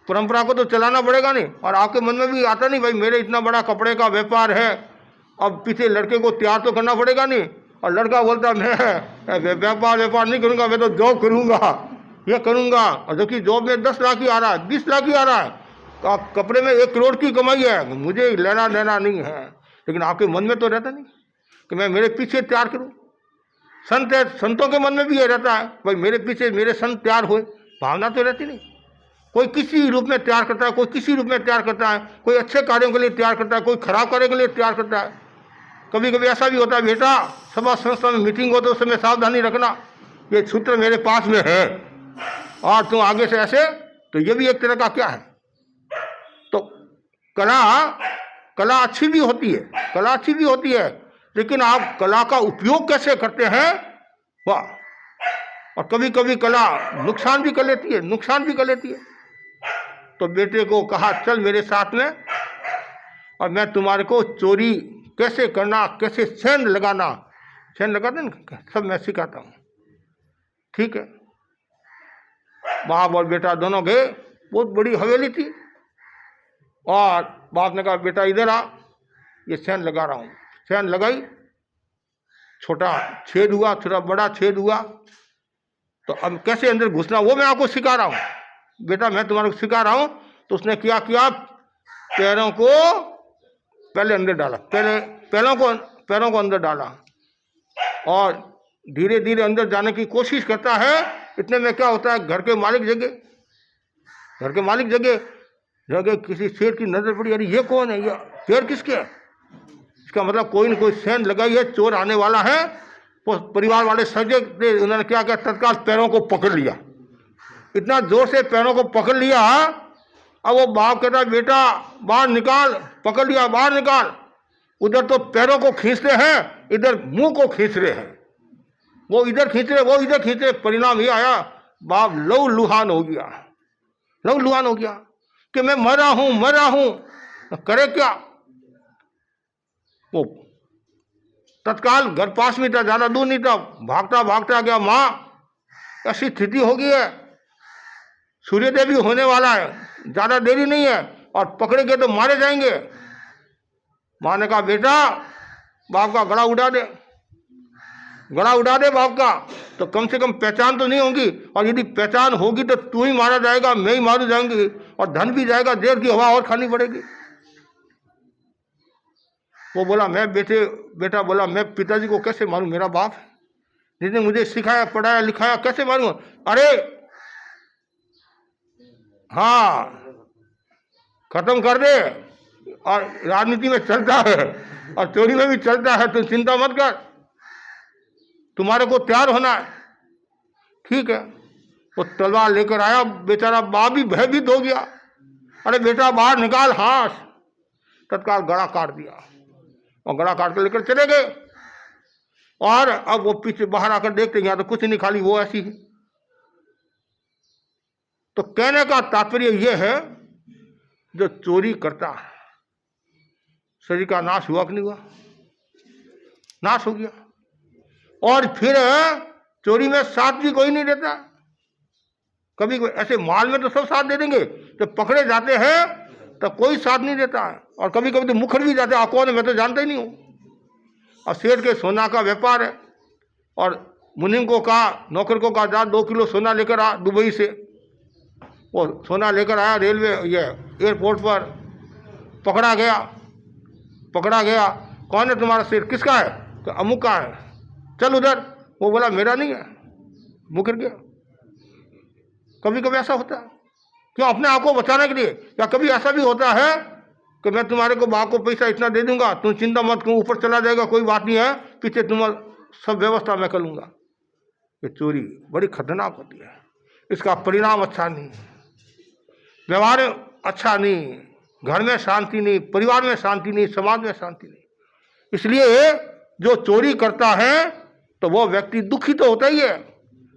परंपरा को तो चलाना पड़ेगा नहीं। और आपके मन में भी आता नहीं, भाई मेरे इतना बड़ा कपड़े का व्यापार है, अब पीछे लड़के को तैयार तो करना पड़ेगा नहीं। और लड़का बोलता, मैं व्यापार नहीं करूँगा, मैं तो जॉब करूँगा, ये करूँगा। और जबकि जॉब में 10 लाख ही आ रहा है, 20 लाख ही आ रहा है, तो आप कपड़े में 1 करोड़ की कमाई है, मुझे लेना देना नहीं है। लेकिन आपके मन में तो रहता नहीं कि मैं मेरे पीछे तैयार करूँ। संतों के मन में भी ये रहता है, भाई मेरे पीछे मेरे संत तैयार हुए, भावना तो रहती नहीं। कोई किसी रूप में तैयार करता है, कोई किसी रूप में तैयार करता है, कोई अच्छे कार्यों के लिए तैयार करता है, कोई खराब कार्य के लिए तैयार करता है। कभी कभी ऐसा भी होता है, बेटा सभा संस्था में मीटिंग हो तो उस समय सावधानी रखना, ये सूत्र मेरे पास में है और तुम आगे से ऐसे, तो ये भी एक तरह का क्या है। तो कला अच्छी भी होती है, कला अच्छी भी होती है, लेकिन आप कला का उपयोग कैसे करते हैं, वाह। और कभी कभी कला नुकसान भी कर लेती है, नुकसान भी कर लेती है। तो बेटे को कहा, चल मेरे साथ में और मैं तुम्हारे को चोरी कैसे करना, कैसे सेंध लगाना, सेंध लगाते ना, सब मैं सिखाता हूँ। ठीक है, बाप और बेटा दोनों गए। बहुत बड़ी हवेली थी और बाप ने कहा, बेटा इधर आ, ये सेंध लगा रहा हूँ। सेंध लगाई, छोटा छेद हुआ, थोड़ा बड़ा छेद हुआ, तो अब कैसे अंदर घुसना वो मैं आपको सिखा रहा हूँ। बेटा मैं तुम्हारे को सिखा रहा हूँ। तो उसने क्या किया, पैरों को पहले अंदर डाला, पहले पैरों को अंदर डाला और धीरे धीरे अंदर जाने की कोशिश करता है। इतने में क्या होता है, घर के मालिक जगह किसी शेर की नजर पड़ी, अरे ये कौन है, ये पैर किसके है? इसका मतलब कोई न कोई सेंध लगाई है, चोर आने वाला है। परिवार वाले सजग थे, उन्होंने क्या किया, तत्काल पैरों को पकड़ लिया, इतना जोर से पैरों को पकड़ लिया। अब वो बाप कहता है, बेटा बाहर निकाल, पकड़ लिया, बाहर निकाल। उधर तो पैरों को खींचते हैं, इधर मुंह को खींच रहे हैं, वो इधर खींच रहे, वो इधर खींच रहे। परिणाम ये आया, बाप लहूलुहान हो गया कि मैं मरा हूं, करे क्या। वो तत्काल घर पास में था, ज्यादा दूर नहीं था, भागता गया। माँ ऐसी स्थिति हो गई है, सूर्योदय भी होने वाला है, ज्यादा देरी नहीं है और पकड़े गए तो मारे जाएंगे। माँ ने कहा, बेटा बाप का गला उड़ा दे बाप का, तो कम से कम पहचान तो नहीं होगी, और यदि पहचान होगी तो तू ही मारा जाएगा, मैं ही मारू जाऊंगी, और धन भी जाएगा, देर की हवा और खानी पड़ेगी। वो बोला, बेटा बोला, मैं पिताजी को कैसे मारूं, मेरा बाप है जिसने मुझे सिखाया, पढ़ाया, लिखाया, कैसे मारूं। अरे हाँ, खत्म कर दे, और राजनीति में चलता है और चोरी में भी चलता है, तो चिंता मत कर, तुम्हारे को तैयार होना है। ठीक है, वो तलवार लेकर आया, बेचारा बाप भी भयभीत हो गया। अरे बेटा बाहर निकाल हाथ, तत्काल गला काट दिया और गला काट कर लेकर चले गए। और अब वो पीछे बाहर आकर देखते यहाँ तो कुछ नहीं, खाली वो ऐसी है। तो कहने का तात्पर्य यह है, जो चोरी करता है शरीर का नाश हुआ कि नहीं हुआ? नाश हो गया। और फिर चोरी में साथ भी कोई नहीं देता। कभी कोई ऐसे माल में तो सब साथ दे देंगे, जब पकड़े जाते हैं तो कोई साथ नहीं देता है। और कभी कभी तो मुखर भी जाते हैं, कौन है मैं तो जानता ही नहीं हूँ। और सेठ के सोना का व्यापार है, और मुनिम को कहा, नौकर को कहा, जा 2 किलो सोना लेकर आ दुबई से। वो सोना लेकर आया, रेलवे ये एयरपोर्ट पर पकड़ा गया। कौन है तुम्हारा सेठ? किसका है? तो अमुक का है, चल उधर। वो बोला मेरा नहीं है, मुकर गया। कभी कभी ऐसा होता है, क्यों? अपने आप को बचाने के लिए। या कभी ऐसा भी होता है कि मैं तुम्हारे को बाप को पैसा इतना दे दूंगा, तुम चिंता मत करो, ऊपर चला जाएगा, कोई बात नहीं है, पीछे तुम्हारा सब व्यवस्था मैं कर लूंगा। ये चोरी बड़ी खतरनाक होती है, इसका परिणाम अच्छा नहीं, व्यवहार अच्छा नहीं, घर में शांति नहीं, परिवार में शांति नहीं, समाज में शांति नहीं। इसलिए जो चोरी करता है तो वो व्यक्ति दुखी तो होता ही है,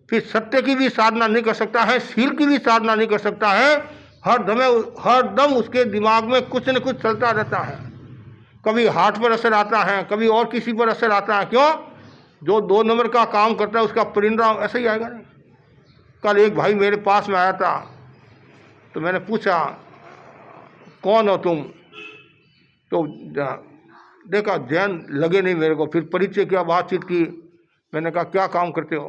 फिर सत्य की भी साधना नहीं कर सकता है, शील की भी साधना नहीं कर सकता है। हर दम उसके दिमाग में कुछ न कुछ चलता रहता है। कभी हार्ट पर असर आता है, कभी और किसी पर असर आता है। क्यों? जो 2 नंबर का काम करता है उसका परिणाम ऐसा ही आएगा नहीं। कल एक भाई मेरे पास में आया था, तो मैंने पूछा कौन हो तुम? तो देखा ध्यान लगे नहीं मेरे को। फिर परिचय किया, बातचीत की। मैंने कहा क्या काम करते हो?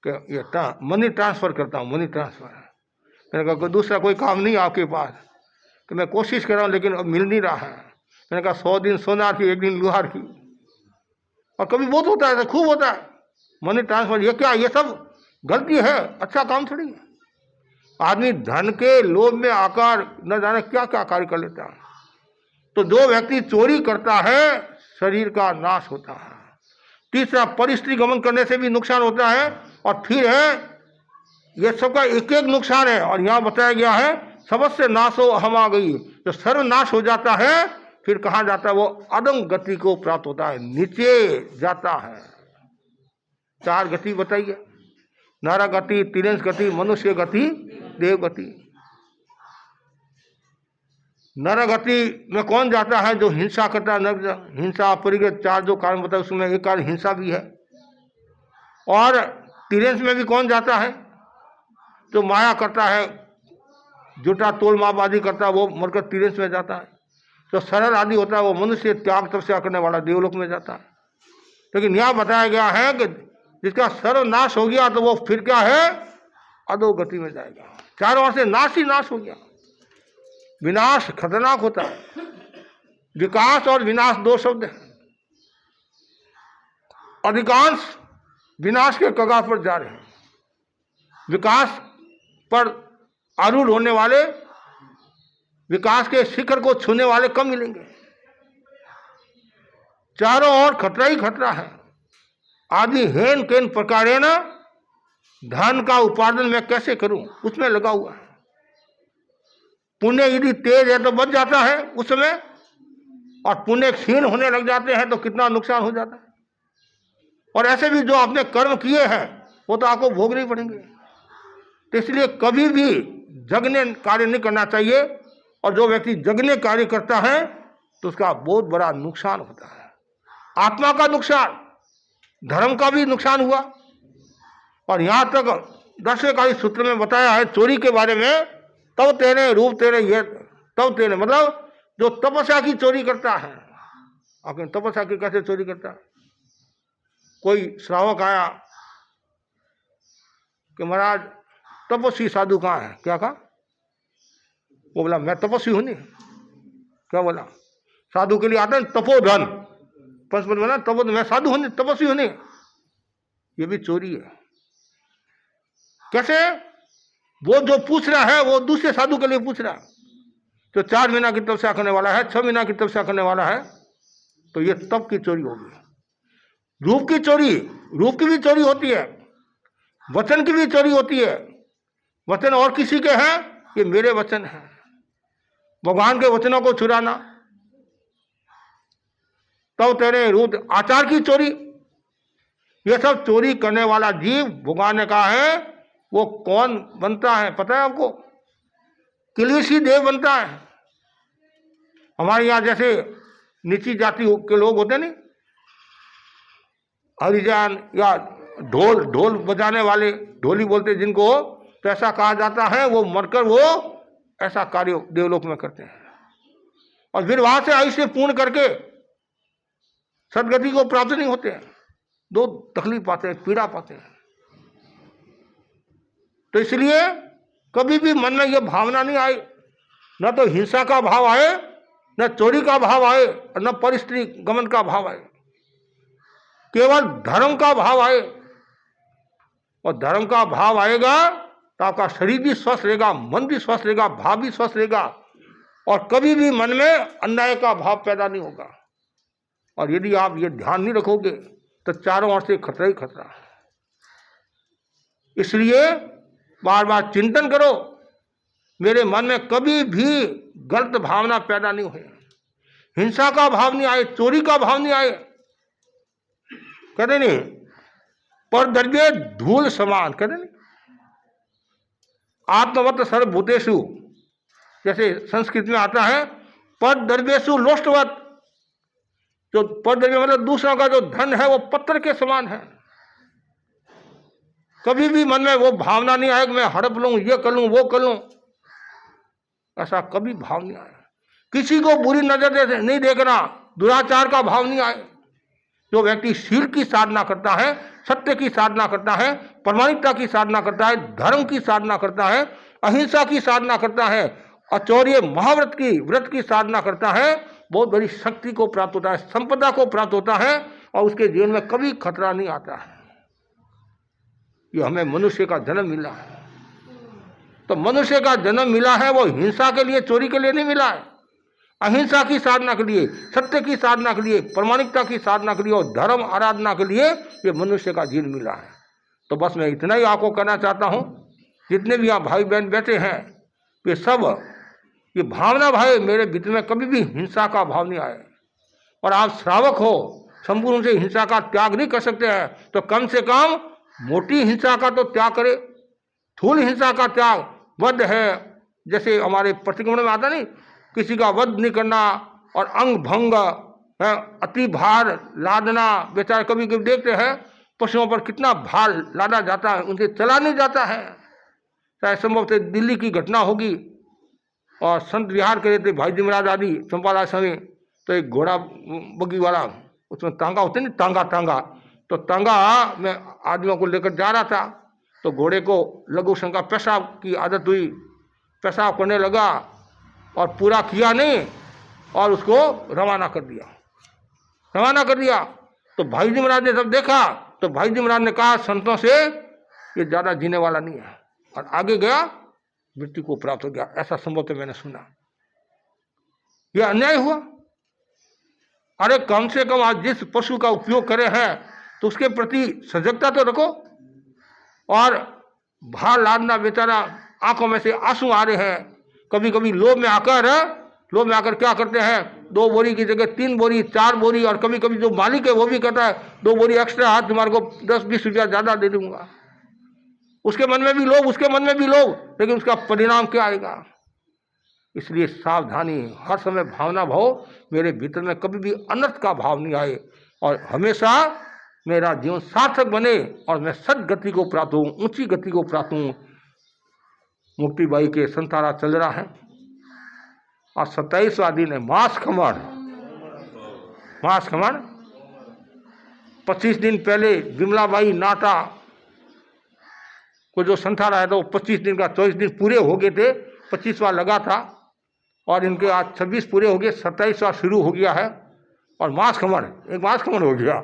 कि ये मनी ट्रांसफ़र करता हूँ, मनी ट्रांसफ़र। मैंने कहा कोई दूसरा कोई काम नहीं आपके पास? कि मैं कोशिश कर रहा हूँ लेकिन अब मिल नहीं रहा है। मैंने कहा 100 दिन सोनार की, 1 दिन लुहार की। और कभी बहुत होता है, खूब होता है मनी ट्रांसफ़र। ये क्या, ये सब गलती है, अच्छा काम थोड़ी है। आदमी धन के लोभ में आकर न जाने क्या क्या कार्य कर लेता है। तो जो व्यक्ति चोरी करता है शरीर का नाश होता है। तीसरा, परिस्त्री गमन करने से भी नुकसान होता है। और फिर है, ये सबका एक एक नुकसान है। और यहाँ बताया गया है, सबसे नाश हो हम आ गई। जो सर्वनाश हो जाता है फिर कहाँ जाता है? वो अदम गति को प्राप्त होता है, नीचे जाता है। 4 गति बताइए, नर गति, तिरंस गति, मनुष्य गति, देव गति। नर गति में कौन जाता है? जो हिंसा करता है। हिंसा, अपरिग्रह, 4 जो कारण बताए उसमें एक कारण हिंसा भी है। और तिरंस में भी कौन जाता है? जो माया करता है, झूठा तोल माप आदि करता है, वो मरकर तिरंस में जाता है। जो सरल आदि होता है वो मनुष्य, त्याग तपस्या करने वाला देवलोक में जाता है। लेकिन यहाँ बताया गया है कि जिसका सर्वनाश हो गया तो वो फिर क्या है? अधोगति में जाएगा। चारों ओर से नाश ही नाश हो गया। विनाश खतरनाक होता है। विकास और विनाश 2 शब्द हैं। अधिकांश विनाश के कगार पर जा रहे हैं। विकास पर आरूढ़ होने वाले, विकास के शिखर को छूने वाले कम मिलेंगे। चारों ओर खतरा ही खतरा है। आदमी हेन केन प्रकारेण धन का उपार्जन मैं कैसे करूं, उसमें लगा हुआ है। पुण्य यदि तेज है तो बच जाता है उस समय, और पुण्य क्षीण होने लग जाते हैं तो कितना नुकसान हो जाता है। और ऐसे भी जो आपने कर्म किए हैं वो तो आपको भोगने पड़ेंगे। तो इसलिए कभी भी जगने कार्य नहीं करना चाहिए। और जो व्यक्ति जगने कार्य करता है तो उसका बहुत बड़ा नुकसान होता है। आत्मा का नुकसान, धर्म का भी नुकसान हुआ। और यहाँ तक 10वें कार्य सूत्र में बताया है चोरी के बारे में, तब तेरे रूप तेरे ये, तब तेरे मतलब जो तपस्या की चोरी करता है। आपने तपस्या की कैसे चोरी करता है? कोई श्रावक आया कि महाराज तपस्वी साधु कहाँ है? क्या कहा? वो बोला मैं तपस्वी हूं नहीं। क्या बोला? साधु के लिए आते हैं तपोधन, पंचपद बोला तपो, मैं साधु हूं नहीं, तपस्वी हूं नहीं। ये भी चोरी है। कैसे? वो जो पूछ रहा है वो दूसरे साधु के लिए पूछ रहा है। जो 4 महीना की तपस्या करने वाला है, 6 महीना की तपस्या करने वाला है, तो ये तप की चोरी होगी। रूप की चोरी, रूप की भी चोरी होती है, वचन की भी चोरी होती है। वचन और किसी के हैं, ये मेरे वचन हैं। भगवान के वचनों को चुराना, तो तेरे रूप, आचार की चोरी, ये सब चोरी करने वाला जीव भगवान ने कहा है वो कौन बनता है पता है आपको? किलविशी देव बनता है। हमारे यहां जैसे नीची जाति के लोग होते नहीं, हरिजन या ढोल बजाने वाले, ढोली बोलते जिनको, तो ऐसा कहा जाता है वो मरकर वो ऐसा कार्य देवलोक में करते हैं और फिर वहां से आयुष्य पूर्ण करके सदगति को प्राप्त नहीं होते हैं, दो तकलीफ पाते हैं, पीड़ा पाते हैं। तो इसलिए कभी भी मन में यह भावना नहीं आई, न तो हिंसा का भाव आए, न चोरी का भाव आए, और न परिस्त्री गमन का भाव आए, केवल धर्म का भाव आए। और धर्म का भाव आएगा तो आपका शरीर भी स्वस्थ रहेगा, मन भी स्वस्थ रहेगा, भाव भी स्वस्थ रहेगा, और कभी भी मन में अन्याय का भाव पैदा नहीं होगा। और यदि आप ये ध्यान नहीं रखोगे तो चारों ओर से खतरा ही खतरा। इसलिए बार बार चिंतन करो, मेरे मन में कभी भी गलत भावना पैदा नहीं हुई, हिंसा का भाव नहीं आए, चोरी का भाव नहीं आए। कहते नहीं पर द्रव्य धूल समान, कहते नहीं आत्मवत सर्वभूतेषु, जैसे संस्कृत में आता है पर द्रव्येषु लोष्टवत, जो पर द्रव्य मतलब दूसरों का जो धन है वो पत्थर के समान है। कभी भी मन में वो भावना नहीं आए कि मैं हड़प लूं, ये कर लूं, वो कर लूं, ऐसा कभी भाव नहीं आया। किसी को बुरी नजर से नहीं देखना, दुराचार का भाव नहीं आए। जो व्यक्ति शील की साधना करता है, सत्य की साधना करता है, प्रामाणिकता की साधना करता है, धर्म की साधना करता है, अहिंसा की साधना करता है, अचौर्य महाव्रत की व्रत की साधना करता है, बहुत बड़ी शक्ति को प्राप्त होता है, संपदा को प्राप्त होता है, और उसके जीवन में कभी खतरा नहीं आता है। ये हमें मनुष्य का जन्म मिला है, तो मनुष्य का जन्म मिला है वो हिंसा के लिए, चोरी के लिए नहीं मिला है, अहिंसा की साधना के लिए, सत्य की साधना के लिए, प्रामाणिकता की साधना के लिए और धर्म आराधना के लिए ये मनुष्य का जीवन मिला है। तो बस मैं इतना ही आपको कहना चाहता हूँ, जितने भी यहाँ भाई बहन बैठे हैं, ये सब ये भावना भाई मेरे भीतर में कभी भी हिंसा का भाव नहीं आए। और आप श्रावक हो, संपूर्ण से हिंसा का त्याग नहीं कर सकते हैं, तो कम से कम मोटी हिंसा का तो त्याग करे। थूल हिंसा का त्याग, वध है, जैसे हमारे प्रतिक्रमण में आता नहीं, किसी का वध नहीं करना, और अंग भंग, अति भार लादना। बेचारे कभी कभी देखते हैं पशुओं पर कितना भार लादा जाता है, उनसे चला नहीं जाता है। चाहे संभव से दिल्ली की घटना होगी, और संत विहार के थे भाई महाराज आदि चंपाला समय, तो एक घोड़ा बगी वाला, उसमें तांगा होते नहीं, तांगा, तो तांगा में आदमियों को लेकर जा रहा था, तो घोड़े को लघु शंका पेशाब की आदत हुई, पेशाब करने लगा और पूरा किया नहीं, और उसको रवाना कर दिया। तो भाई जी महाराज ने जब देखा, तो भाई जी महाराज ने कहा संतों से ये ज़्यादा जीने वाला नहीं है, और आगे गया, मृत्यु को प्राप्त हो गया। ऐसा संभवतः मैंने सुना। यह अन्याय हुआ। अरे कम से कम आज जिस पशु का उपयोग करे हैं तो उसके प्रति सजगता तो रखो। और भार लादना, बेचारा आंखों में से आंसू आ रहे हैं, कभी कभी लोभ में आकर क्या करते हैं, 2 बोरी की जगह 3 बोरी, 4 बोरी, और कभी कभी जो मालिक है वो भी कहता है 2 बोरी एक्स्ट्रा, हाथ तुम्हारे को 10-20 रुपया ज़्यादा दे दूंगा। उसके मन में भी लोभ, उसके मन में भी लोभ, लेकिन उसका परिणाम क्या आएगा। इसलिए सावधानी, हर समय भावना भाव मेरे भीतर में कभी भी अनर्थ का भाव नहीं आए, और हमेशा मेरा जीवन सार्थक बने, और मैं सदगति को प्राप्त हूँ, ऊंची गति को प्राप्त हूँ। मुक्तिबाई के संतारा चल रहा है, और 27वां दिन है मास खमण। 25 दिन पहले विमलाबाई नाटा को जो संतारा है, तो 25 दिन का 24 दिन पूरे हो गए थे, 25वां लगा था, और इनके आज 26 पूरे हो गए, 27वां शुरू हो गया है, और मास खमण, एक मास खमण हो गया।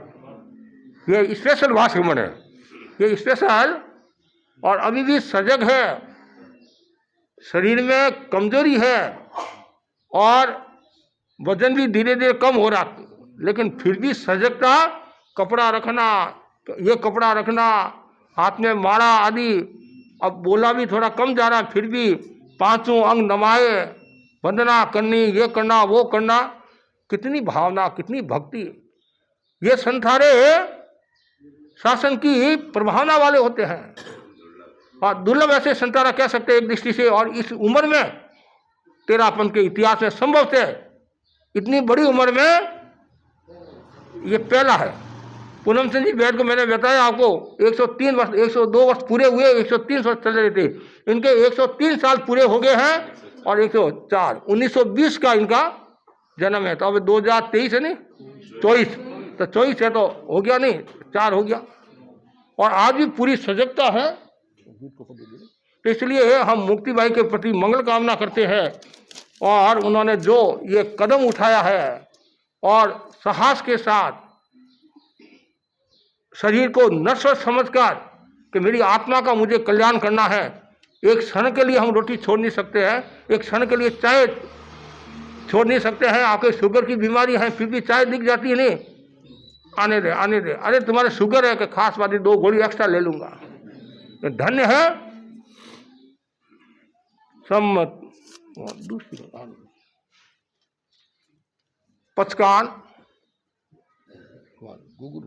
ये स्पेशल मास खमण है, ये स्पेशल, और अभी भी सजग है, शरीर में कमजोरी है, और वजन भी धीरे धीरे कम हो रहा, लेकिन फिर भी सजगता, कपड़ा रखना, ये कपड़ा रखना, हाथ में माला आदि, अब बोला भी थोड़ा कम जा रहा, फिर भी पांचों अंग नमाए, वंदना करनी, ये करना वो करना, कितनी भावना, कितनी भक्ति। ये संसारे शासन की प्रभावना वाले होते हैं, और दुर्लभ ऐसे संतारा कह सकते हैं एक दृष्टि से। और इस उम्र में तेरापन के इतिहास में संभव से इतनी बड़ी उम्र में ये पहला है। पूनम सिंह जी बैठ को मैंने बताया आपको 103 वर्ष, 102 वर्ष पूरे हुए, 103 वर्ष चल रहे थे, इनके 103 साल पूरे हो गए हैं। और 104 1920 का इनका जन्म है, तो अब 2023 है नहीं 24, तो 24 है तो हो गया नहीं 4 हो गया, और आज भी पूरी सजगता है। तो इसलिए हम मुक्ति बाई के प्रति मंगल कामना करते हैं, और उन्होंने जो ये कदम उठाया है और साहस के साथ शरीर को नश्वर समझकर कि मेरी आत्मा का मुझे कल्याण करना है, एक क्षण के लिए हम रोटी छोड़ नहीं सकते हैं, एक क्षण के लिए चाय छोड़ नहीं सकते हैं। आपके शुगर की बीमारी है फिर भी चाय दिख जाती है, नहीं आने दे आने दे, अरे तुम्हारे शुगर है कि खास बात 2 गोली एक्स्ट्रा ले लूंगा। तो धन्य है सम्मत दूसरी पचकान गुगुर